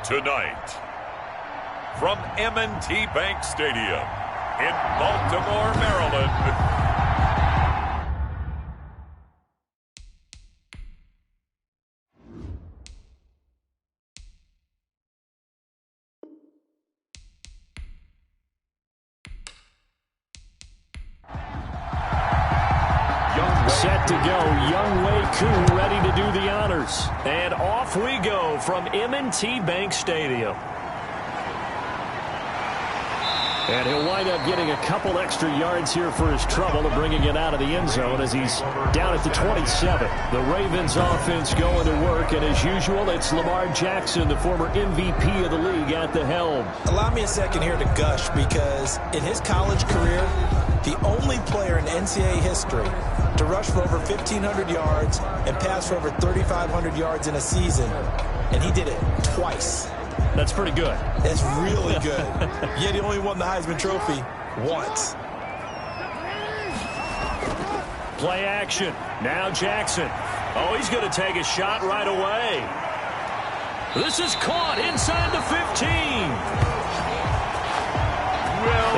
Tonight, from M&T Bank Stadium in Baltimore, Maryland. Set to go, Young Wei Koo ready to do the honors. And off we go from M&T Bank Stadium. And he'll wind up getting a couple extra yards here for his trouble of bringing it out of the end zone as he's down at the 27. The Ravens offense going to work, and as usual, it's Lamar Jackson, the former MVP of the league, at the helm. Allow me a second here to gush, because in his college career, the only player in NCAA history to rush for over 1,500 yards and pass for over 3,500 yards in a season, and he did it twice. That's pretty good. That's really good. Yet he only won the Heisman Trophy once. Play action. Now Jackson. Oh, he's going to take a shot right away. This is caught inside the 15.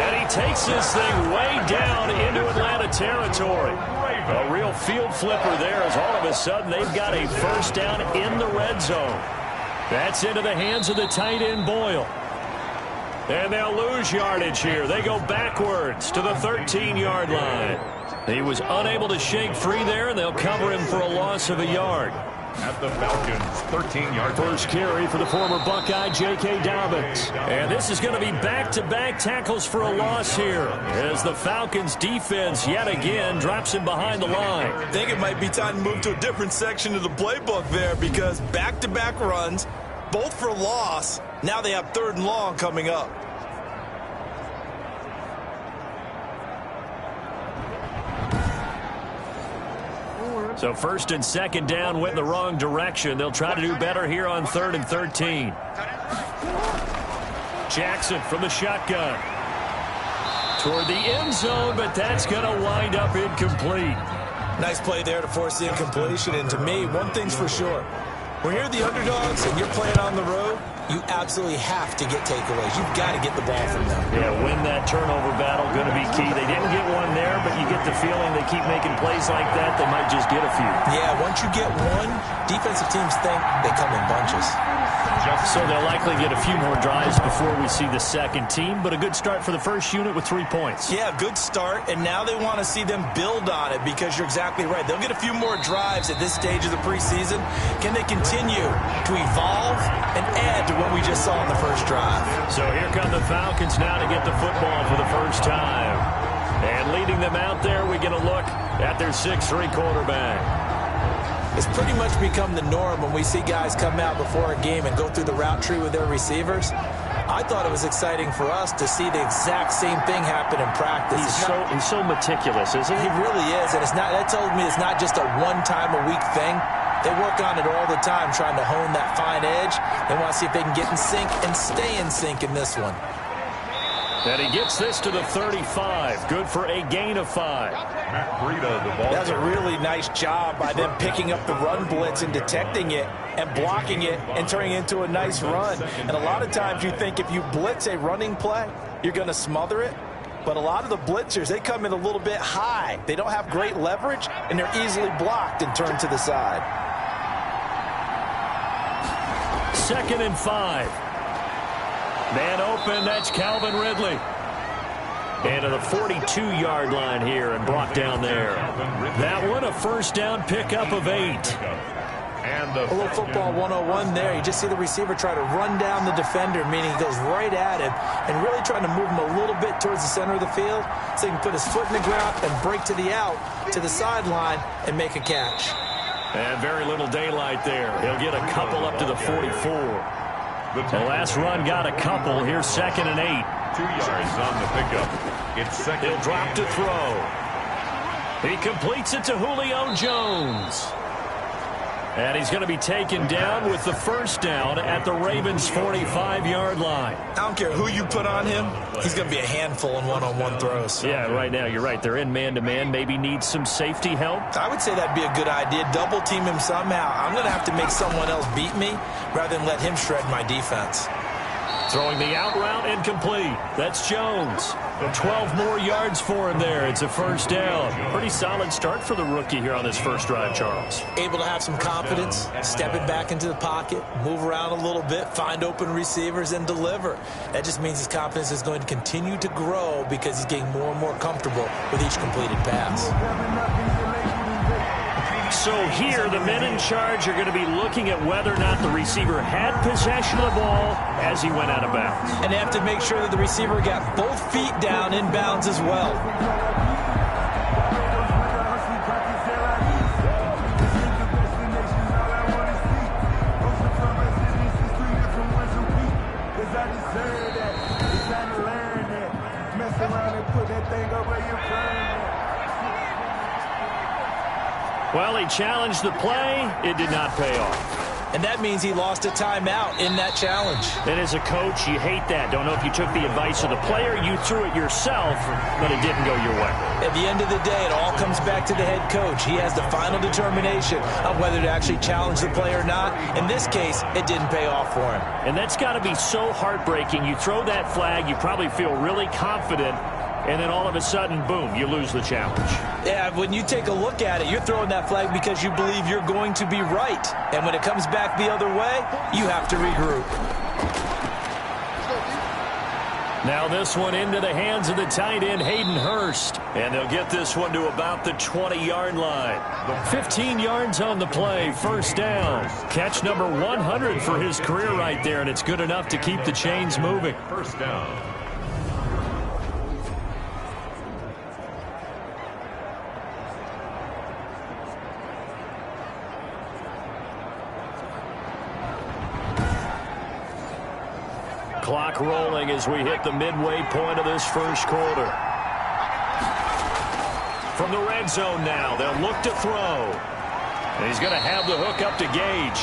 And he takes this thing way down into Atlanta territory. A real field flipper there, as all of a sudden they've got a first down in the red zone. That's into the hands of the tight end, Boyle. And they'll lose yardage here. They go backwards to the 13-yard line. He was unable to shake free there, and they'll cover him for a loss of a yard. At the Falcons, 13-yard First carry for the former Buckeye, J.K. Dobbins. And this is going to be back-to-back tackles for a loss here, as the Falcons defense yet again drops him behind the line. I think it might be time to move to a different section of the playbook there, because back-to-back runs, both for loss. Now they have 3rd and long coming up. So 1st and 2nd down went the wrong direction. They'll try to do better here on 3rd and 13. Jackson from the shotgun. Toward the end zone, but that's going to wind up incomplete. Nice play there to force the incompletion. And to me, one thing's for sure. When you're the underdogs and you're playing on the road, you absolutely have to get takeaways. You've got to get the ball from them. Yeah, win that turnover battle, going to be key. They didn't get one there, but you get the feeling they keep making plays like that, they might just get a few. Yeah, once you get one, defensive teams think they come in bunches. So they'll likely get a few more drives before we see the second team, but a good start for the first unit with 3 points. Yeah, good start, and now they want to see them build on it, because you're exactly right. They'll get a few more drives at this stage of the preseason. Can they continue to evolve and add to what we just saw in the first drive? So here come the Falcons now to get the football for the first time. And leading them out there, we get a look at their 6'3" quarterback. It's pretty much become the norm when we see guys come out before a game and go through the route tree with their receivers. I thought it was exciting for us to see the exact same thing happen in practice. He's so meticulous, isn't he? He really is, and that tells me it's not just a one-time-a-week thing. They work on it all the time, trying to hone that fine edge. They want to see if they can get in sync and stay in sync in this one. And he gets this to the 35. Good for a gain of 5. That's a really nice job by them picking up the run blitz and detecting it and blocking it and turning it into a nice run. And a lot of times you think if you blitz a running play, you're going to smother it. But a lot of the blitzers, they come in a little bit high. They don't have great leverage, and they're easily blocked and turned to the side. 2nd and 5. Man open, that's Calvin Ridley. And to the 42-yard line here and brought down there. That one a first down pickup of 8. A little football 101 there. You just see the receiver try to run down the defender, meaning he goes right at him and really trying to move him a little bit towards the center of the field so he can put his foot in the ground and break to the out, to the sideline, and make a catch. And very little daylight there. He'll get a couple up to the 44. The last run got a couple. Here's 2nd and 8. 2 yards on the pickup. It's second. He'll drop to throw. He completes it to Julio Jones. And he's going to be taken down with the first down at the Ravens' 45-yard line. I don't care who you put on him. He's going to be a handful in one-on-one throws. Yeah, right now, you're right. They're in man-to-man. Maybe needs some safety help. I would say that'd be a good idea. Double team him somehow. I'm going to have to make someone else beat me rather than let him shred my defense. Throwing the out route incomplete. That's Jones. 12 more yards for him there. It's a first down. Pretty solid start for the rookie here on this first drive, Charles. Able to have some confidence, step it back into the pocket, move around a little bit, find open receivers, and deliver. That just means his confidence is going to continue to grow because he's getting more and more comfortable with each completed pass. So here, the men in charge are going to be looking at whether or not the receiver had possession of the ball as he went out of bounds. And they have to make sure that the receiver got both feet down in bounds as well. Well, he challenged the play. It did not pay off. And that means he lost a timeout in that challenge. And as a coach, you hate that. Don't know if you took the advice of the player, you threw it yourself, but it didn't go your way. At the end of the day, it all comes back to the head coach. He has the final determination of whether to actually challenge the play or not. In this case, it didn't pay off for him. And that's got to be so heartbreaking. You throw that flag, you probably feel really confident, and then all of a sudden, boom, you lose the challenge. Yeah, when you take a look at it, you're throwing that flag because you believe you're going to be right. And when it comes back the other way, you have to regroup. Now this one into the hands of the tight end, Hayden Hurst. And they'll get this one to about the 20-yard line. 15 yards on the play, first down. Catch number 100 for his career right there, and it's good enough to keep the chains moving. First down. Clock rolling as we hit the midway point of this first quarter. From the red zone now, they'll look to throw. And he's going to have the hook up to Gage.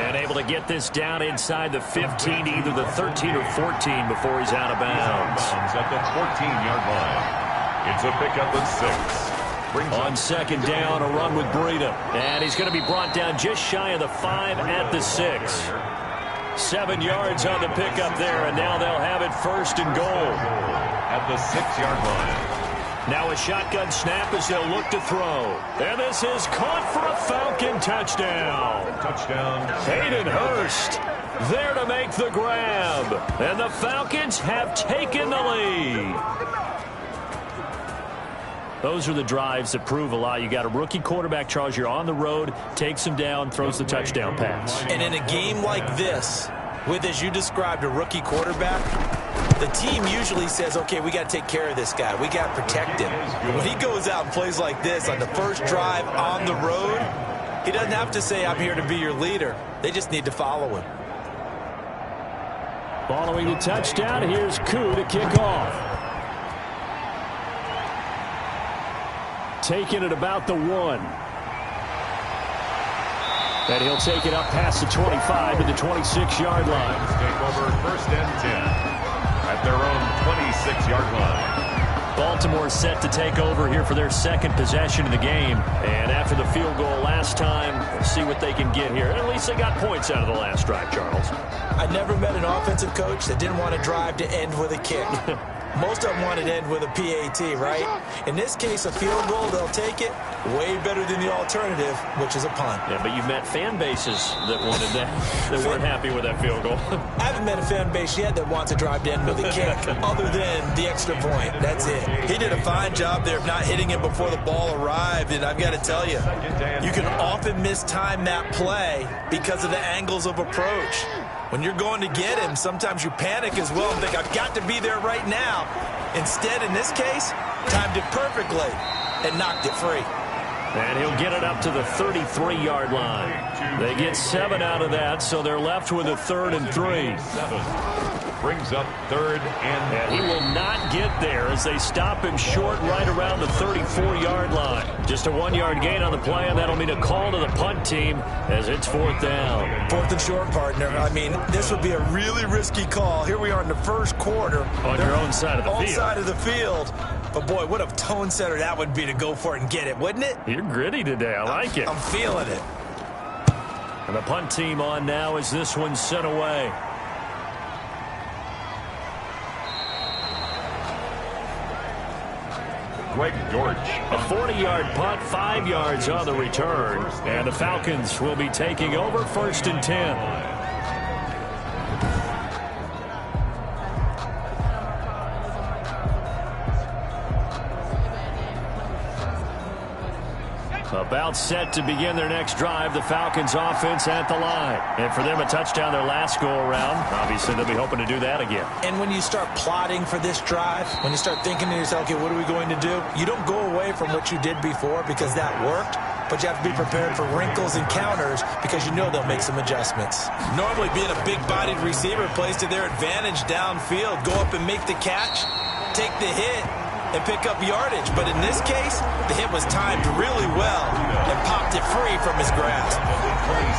And able to get this down inside the 15, either the 13 or 14 before he's out of bounds. At the 14-yard line. It's a pickup of 6. On second down, a run with Breida. And he's going to be brought down just shy of the 5 at the 6. 7 yards on the pickup there, and now they'll have it first and goal. At the 6-yard line. Now a shotgun snap as they'll look to throw. And this is caught for a Falcon touchdown. Touchdown. Hayden Hurst there to make the grab. And the Falcons have taken the lead. Those are the drives that prove a lot. You got a rookie quarterback, Charles. You're on the road, takes him down, throws the touchdown pass. And in a game like this, with, as you described, a rookie quarterback, the team usually says, okay, we got to take care of this guy. We got to protect him. When he goes out and plays like this on the first drive on the road, he doesn't have to say, I'm here to be your leader. They just need to follow him. Following the touchdown, here's Koo to kick off. Taking it about the 1. And he'll take it up past the 25 to the 26-yard line. Take over first and 10 at their own 26-yard line. Baltimore set to take over here for their second possession of the game. And after the field goal last time, we'll see what they can get here. And at least they got points out of the last drive, Charles. I never met an offensive coach that didn't want to drive to end with a kick. Most of them wanted to end with a PAT, right? In this case, a field goal, they'll take it. Way better than the alternative, which is a punt. Yeah, but you've met fan bases that wanted that, that weren't happy with that field goal. I haven't met a fan base yet that wants to drive to end with a kick, other than the extra point. That's it. He did a fine job there of not hitting him before the ball arrived, and I've got to tell you, you can often mistime that play because of the angles of approach. When you're going to get him, sometimes you panic as well and think, I've got to be there right now. Instead, in this case, timed it perfectly and knocked it free. And he'll get it up to the 33-yard line. They get 7 out of that, so they're left with a 3rd and 3. brings up 3rd and And he will not get there as they stop him short right around the 34-yard line. Just a 1-yard gain on the play, and that'll mean a call to the punt team as it's 4th down. 4th and short, partner. I mean, this would be a really risky call. Here we are in the first quarter. On your own side of the field. Own side of the field. But, boy, what a tone setter that would be to go for it and get it, wouldn't it? You're gritty today. I like it. I'm feeling it. And the punt team on now as this one's sent away. Greg George. A 40-yard punt, 5 yards on the return. And the Falcons will be taking over 1st and 10. About set to begin their next drive. The Falcons offense at the line. And for them, a touchdown their last go-around. Obviously, they'll be hoping to do that again. And when you start plotting for this drive, when you start thinking to yourself, okay, what are we going to do? You don't go away from what you did before because that worked. But you have to be prepared for wrinkles and counters because you know they'll make some adjustments. Normally, being a big-bodied receiver plays to their advantage downfield. Go up and make the catch, take the hit, and pick up yardage. But in this case, the hit was timed really well and popped it free from his grasp.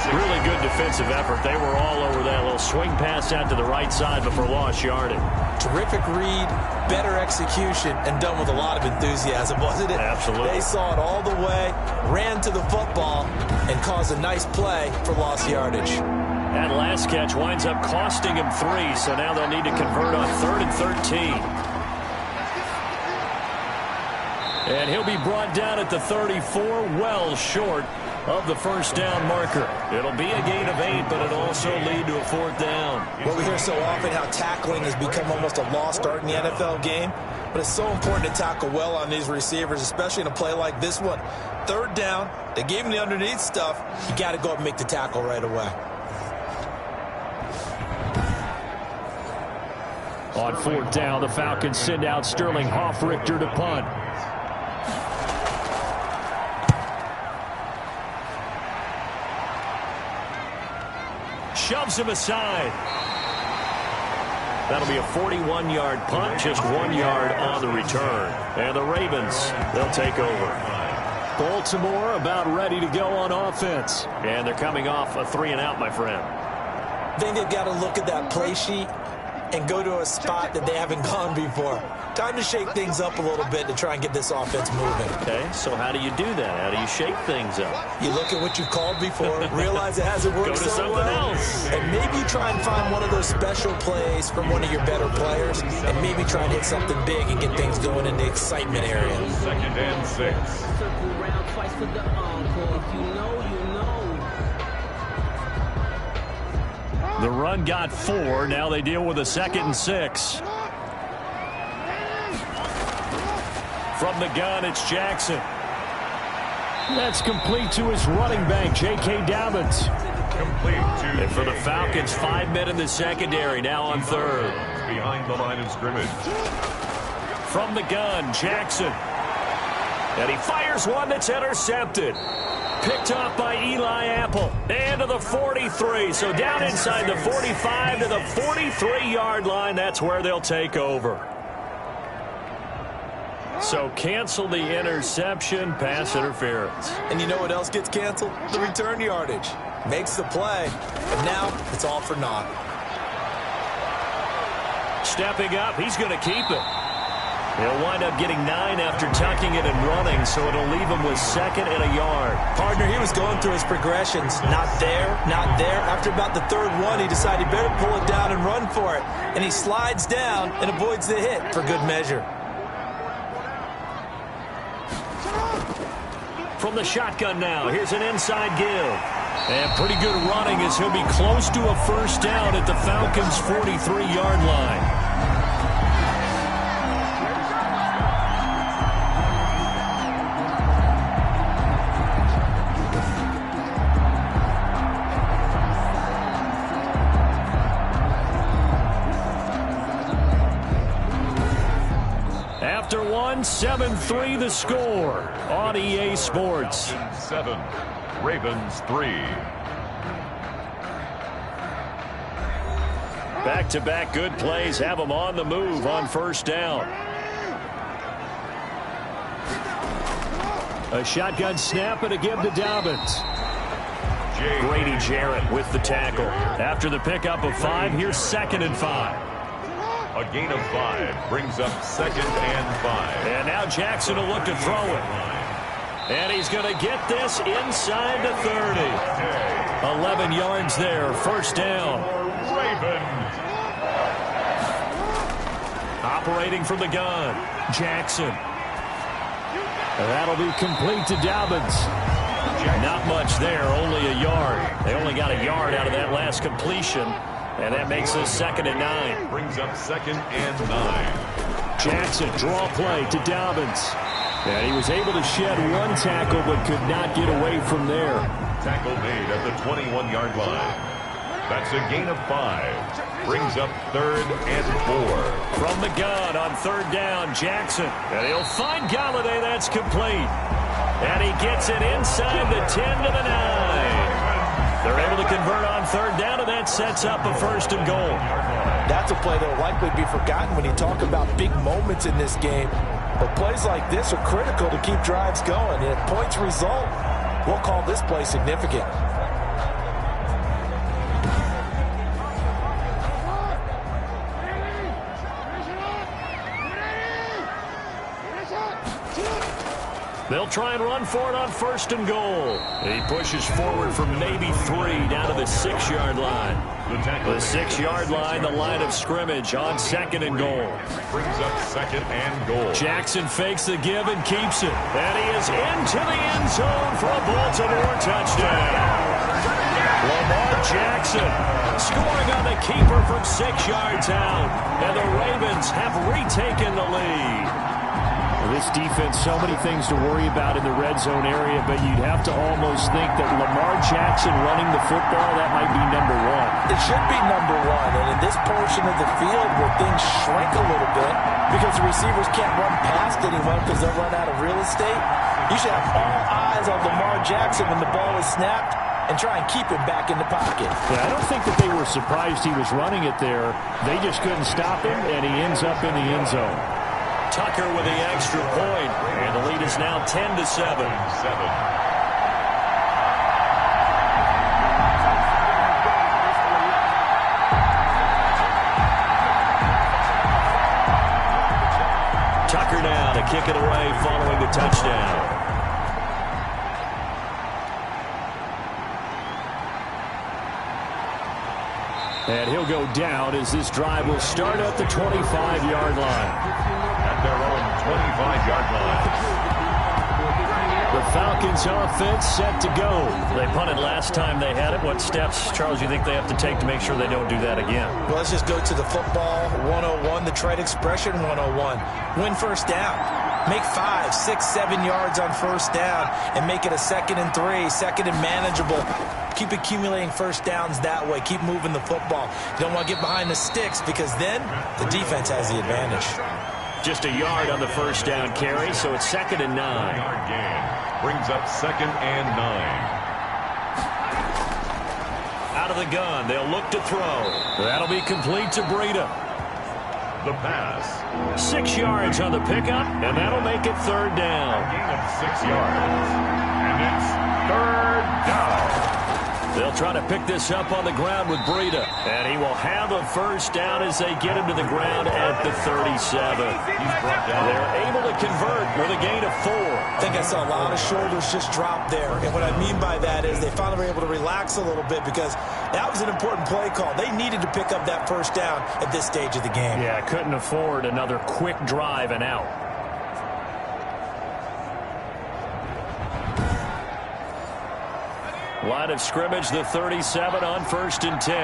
Really good defensive effort. They were all over that little swing pass out to the right side before lost yardage. Terrific read, better execution, and done with a lot of enthusiasm, wasn't it? Absolutely. They saw it all the way, ran to the football, and caused a nice play for lost yardage. That last catch winds up costing him 3, so now they'll need to convert on 3rd and 13. And he'll be brought down at the 34, well short of the 1st down marker. It'll be a gain of 8, but it'll also lead to a 4th down. Well, we hear so often how tackling has become almost a lost art in the NFL game, but it's so important to tackle well on these receivers, especially in a play like this one. 3rd down, they gave him the underneath stuff. You got to go up and make the tackle right away. On 4th down, the Falcons send out Sterling Hoffrichter to punt. Shoves him aside. That'll be a 41-yard punt, just 1 yard on the return. And the Ravens, they'll take over. Baltimore about ready to go on offense. And they're coming off a 3-and-out, my friend. I think they've got to look at that play sheet and go to a spot that they haven't gone before. Time to shake things up a little bit to try and get this offense moving. Okay, so how do you do that? How do you shake things up? You look at what you called before, realize it hasn't worked so well, and maybe try and find one of those special plays from one of your better players, and maybe try and hit something big and get things going in the excitement area. 2nd and 6. The run got 4. Now they deal with a 2nd and 6. From the gun, it's Jackson. That's complete to his running back, J.K. Dobbins. Complete to and for the Falcons, 5 men in the secondary, now on 3rd. Behind the line of scrimmage. From the gun, Jackson. And he fires one that's intercepted. Picked off by Eli Apple. And to the 43. So down inside the 45 to the 43-yard line. That's where they'll take over. So cancel the interception, pass interference. And you know what else gets canceled? The return yardage. Makes the play. And now it's all for naught. Stepping up, he's going to keep it. He'll wind up getting 9 after tucking it and running, so it'll leave him with 2nd and a yard. Partner, he was going through his progressions. Not there, not there. After about the 3rd one, he decided he better pull it down and run for it. And he slides down and avoids the hit for good measure. From the shotgun now, here's an inside give. And pretty good running as he'll be close to a 1st down at the Falcons' 43-yard line. After 7-3 the score on EA Sports. 7, Ravens 3. Back-to-back good plays have them on the move on first down. A shotgun snap and a give to Dobbins. Grady Jarrett with the tackle. After the pickup of 5, here's 2nd and 5. A gain of 5 brings up 2nd and 5. And now Jackson will look to throw it. And he's going to get this inside the 30. 11 yards there, first down. Ravens. Operating from the gun, Jackson. That'll be complete to Dobbins. Not much there, only a yard. They only got a yard out of that last completion, and that makes this 2nd and 9. Brings up 2nd and 9. Jackson, draw play to Dobbins. And he was able to shed one tackle, but could not get away from there. Tackle made at the 21-yard line. That's a gain of 5. Brings up 3rd and 4. From the gun on 3rd down, Jackson. And he'll find Galladay. That's complete. And he gets it inside the 10 to the 9. They're able to convert on 3rd down, and that sets up a 1st and goal. That's a play that will likely be forgotten when you talk about big moments in this game. But plays like this are critical to keep drives going. And if points result, we'll call this play significant. They'll try and run for it on 1st and goal. He pushes forward from maybe 3 down to the 6-yard line. The 6-yard line, the line of scrimmage on 2nd and goal. Brings up 2nd and goal. Jackson fakes the give and keeps it. And he is into the end zone for a Baltimore touchdown. Lamar Jackson scoring on the keeper from 6 yards out. And the Ravens have retaken the lead. This defense, so many things to worry about in the red zone area, but you'd have to almost think that Lamar Jackson running the football, that might be number 1. It should be number 1, and in this portion of the field where things shrink a little bit because the receivers can't run past anyone because they'll run out of real estate, you should have all eyes on Lamar Jackson when the ball is snapped and try and keep him back in the pocket. Yeah, I don't think that they were surprised he was running it there. They just couldn't stop him, and he ends up in the end zone. Tucker with the extra point, and the lead is now 10-7. Tucker now to kick it away following the touchdown. And he'll go down as this drive will start at the 25-yard line. At their own 25-yard line. The Falcons offense set to go. They punted last time they had it. What steps, Charles, you think they have to take to make sure they don't do that again? Well, let's just go to the football 101, the trade expression 101. Win first down. Make 5, 6, 7 yards on first down and make it a 2nd and 3, 2nd and manageable. Keep accumulating first downs that way. Keep moving the football. You don't want to get behind the sticks because then the defense has the advantage. Just a yard on the first down carry, so it's 2nd and 9. Yard gain brings up 2nd and 9. Out of the gun, they'll look to throw. That'll be complete to Breida. The pass. 6 yards on the pickup, and that'll make it 3rd down. A gain of 6 yards. And it's 3rd down. They'll try to pick this up on the ground with Breida. And he will have a first down as they get him to the ground at the 37. He's brought down. They're able to convert with a gain of 4. I think I saw a lot of shoulders just drop there. And what I mean by that is they finally were able to relax a little bit because that was an important play call. They needed to pick up that first down at this stage of the game. Yeah, couldn't afford another quick drive and out. Line of scrimmage, the 37 on 1st and 10.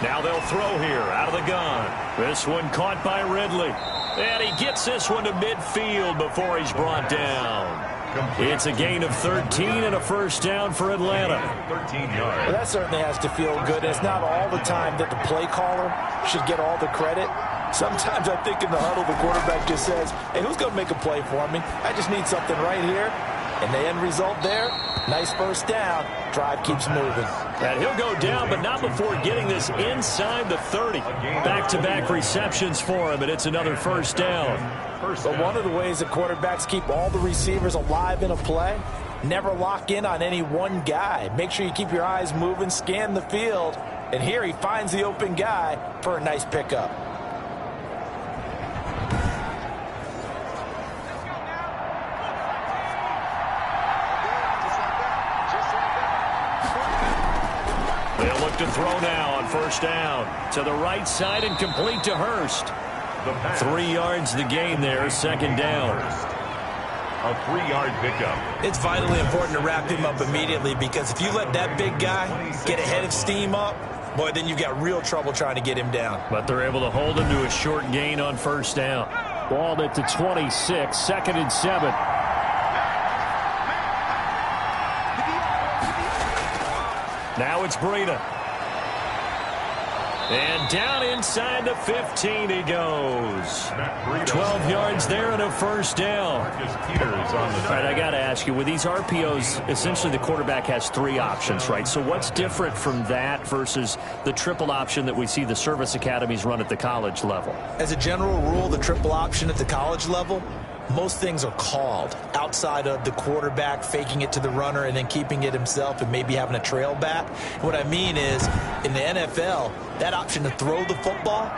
Now they'll throw here out of the gun. This one caught by Ridley. And he gets this one to midfield before he's brought down. It's a gain of 13 and a first down for Atlanta. 13 yards. Well, that certainly has to feel good. It's not all the time that the play caller should get all the credit. Sometimes I think in the huddle, the quarterback just says, hey, who's going to make a play for me? I just need something right here. And the end result there, nice first down. Drive keeps moving. And he'll go down, but not before getting this inside the 30. Back-to-back receptions for him, and it's another first down. But one of the ways the quarterbacks keep all the receivers alive in a play, never lock in on any one guy. Make sure you keep your eyes moving, scan the field. And here he finds the open guy for a nice pickup. They'll look to throw now on first down. To the right side and complete to Hurst. 3 yards the gain there, second down. A 3-yard pickup. It's vitally important to wrap him up immediately, because if you let that big guy get ahead of steam up, boy, then you've got real trouble trying to get him down. But they're able to hold him to a short gain on first down. Ball at the 26, 2nd and 7. Now it's Breida. And down inside the 15 he goes. 12 yards there and a first down. All right, I got to ask you, with these RPOs, essentially the quarterback has 3 options, right? So what's different from that versus the triple option that we see the service academies run at the college level? As a general rule, the triple option at the college level, most things are called outside of the quarterback faking it to the runner and then keeping it himself and maybe having a trail back. What I mean is, in the NFL, that option to throw the football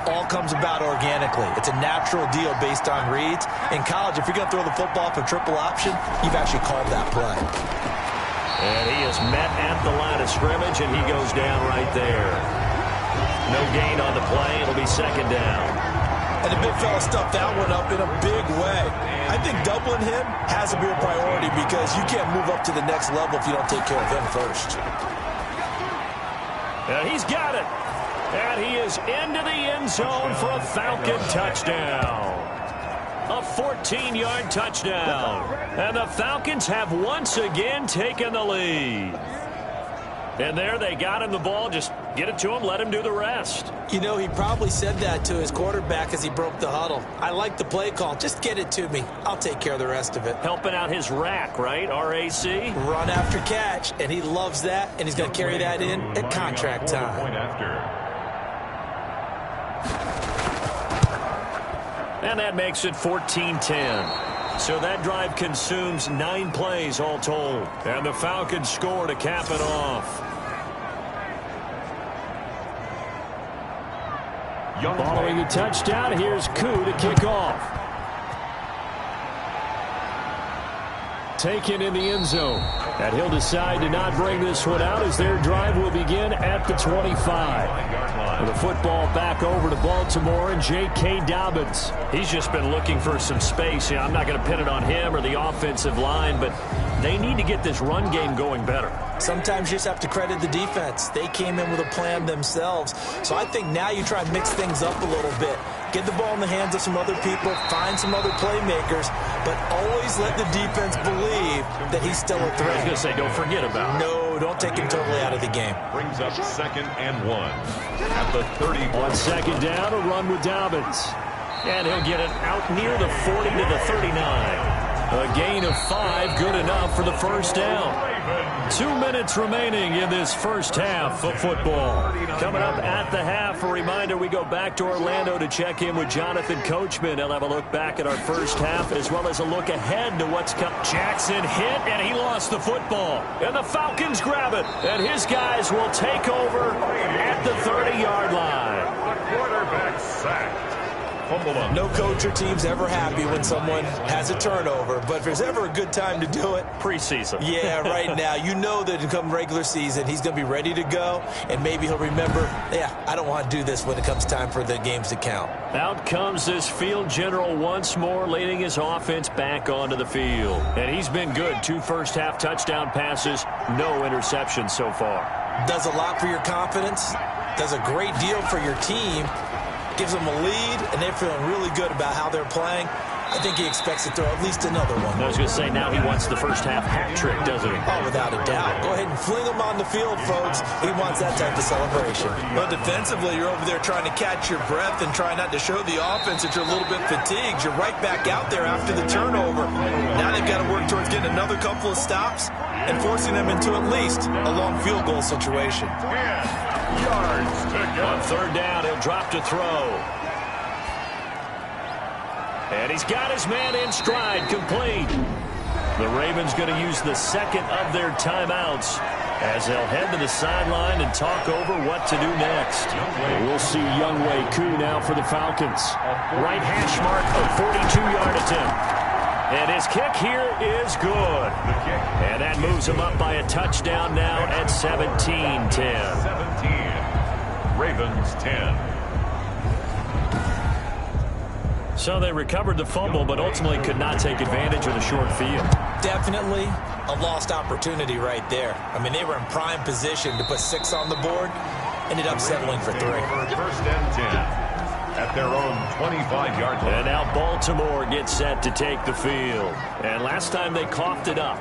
all comes about organically. It's a natural deal based on reads. In college, if you're going to throw the football for triple option, you've actually called that play. And he is met at the line of scrimmage, and he goes down right there. No gain on the play. It'll be second down. And the big fella stuffed that one up in a big way. I think doubling him has to be a priority, because you can't move up to the next level if you don't take care of him first. And he's got it. And he is into the end zone for a Falcon touchdown. A 14-yard touchdown. And the Falcons have once again taken the lead. And there they got him the ball. Just get it to him, let him do the rest. You know, he probably said that to his quarterback as he broke the huddle. I like the play call. Just get it to me. I'll take care of the rest of it. Helping out his rack, right? RAC? Run after catch, and he loves that, and he's going to carry that in at contract time. And that makes it 14-10. So that drive consumes 9 plays all told. And the Falcons score to cap it off. Following the touchdown, here's Koo to kick off. Taken in the end zone. And he'll decide to not bring this one out as their drive will begin at the 25. The football back over to Baltimore and J.K. Dobbins. He's just been looking for some space. I'm not going to pin it on him or the offensive line, but they need to get this run game going better. Sometimes you just have to credit the defense. They came in with a plan themselves. So I think now you try and mix things up a little bit. Get the ball in the hands of some other people, find some other playmakers, but always let the defense believe that he's still a threat. I was going to say, don't forget about him. No, don't take him totally out of the game. Brings up 2nd and 1 at the 30. On second down, a run with Dobbins. And he'll get it out near the 40 to the 39. A gain of 5, good enough for the first down. 2 minutes remaining in this first half of football. Coming up at the half, a reminder, we go back to Orlando to check in with Jonathan Coachman. He'll have a look back at our first half as well as a look ahead to what's coming. Jackson hit, and he lost the football. And the Falcons grab it, and his guys will take over at the 30-yard line. The quarterback sacked. No coach or team's ever happy when someone has a turnover, but if there's ever a good time to do it, preseason. Yeah, right now. You know that come regular season, he's going to be ready to go, and maybe he'll remember, yeah, I don't want to do this when it comes time for the games to count. Out comes this field general once more, leading his offense back onto the field. And he's been good. 2 first-half touchdown passes, no interceptions so far. Does a lot for your confidence, does a great deal for your team, gives them a lead, and they're feeling really good about how they're playing. I think he expects to throw at least another one. I was going to say, now he wants the first half hat trick, doesn't he? Oh, without a doubt. Go ahead and fling him on the field, folks. He wants that type of celebration. But defensively, you're over there trying to catch your breath and try not to show the offense that you're a little bit fatigued. You're right back out there after the turnover. Now they've got to work towards getting another couple of stops and forcing them into at least a long field goal situation. 10 yards to go. On third down, he'll drop to throw. And he's got his man in stride, complete. The Ravens going to use the second of their timeouts as they'll head to the sideline and talk over what to do next. We'll see Younghoe Koo now for the Falcons. Right hash mark, a 42-yard attempt. And his kick here is good. And that moves him up by a touchdown now at 17-10. 17. Ravens 10. So they recovered the fumble, but ultimately could not take advantage of the short field. Definitely a lost opportunity right there. I mean, they were in prime position to put 6 on the board. Ended up settling for 3. First and 10 at their own 25-yard line. And now Baltimore gets set to take the field. And last time they coughed it up,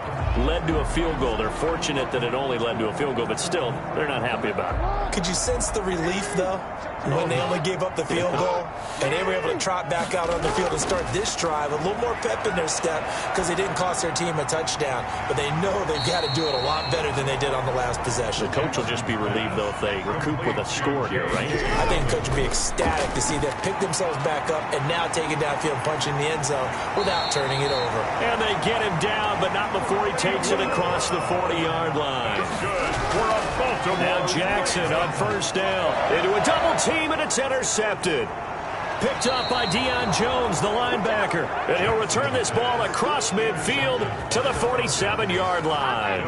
led to a field goal. They're fortunate that it only led to a field goal, but still, they're not happy about it. Could you sense the relief, though, when they only gave up the field goal and they were able to trot back out on the field and start this drive a little more pep in their step because they didn't cost their team a touchdown, but they know they've got to do it a lot better than they did on the last possession. The coach will just be relieved, though, if they recoup with a score here, right? I think the coach will be ecstatic to see them pick themselves back up and now take it downfield and punch in the end zone without turning it over. And they get him down, but not before he takes it across the 40-yard line. Good for a Baltimore. Now Jackson on first down into a double team, and it's intercepted. Picked up by Deion Jones, the linebacker. And he'll return this ball across midfield to the 47-yard line.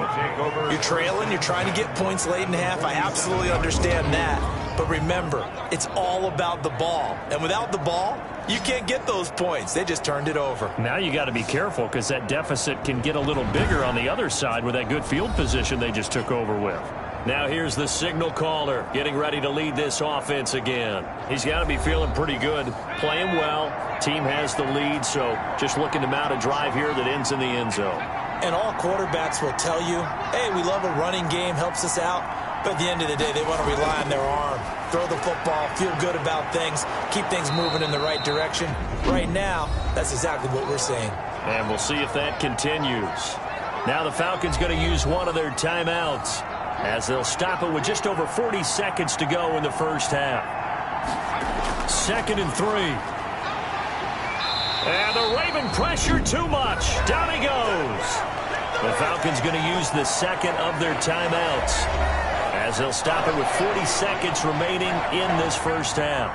You're trailing. You're trying to get points late in half. I absolutely understand that. But remember, it's all about the ball. And without the ball, you can't get those points. They just turned it over. Now you got to be careful because that deficit can get a little bigger on the other side with that good field position they just took over with. Now here's the signal caller getting ready to lead this offense again. He's got to be feeling pretty good, playing well. Team has the lead, so just looking to mount a drive here that ends in the end zone. And all quarterbacks will tell you, hey, we love a running game, helps us out. But at the end of the day, they want to rely on their arm. Throw the football, feel good about things, keep things moving in the right direction. Right now, that's exactly what we're seeing. And we'll see if that continues. Now the Falcons going to use one of their timeouts as they'll stop it with just over 40 seconds to go in the first half. 2nd and 3. And the Raven pressure too much. Down he goes. The Falcons going to use the second of their timeouts as they'll stop it with 40 seconds remaining in this first half.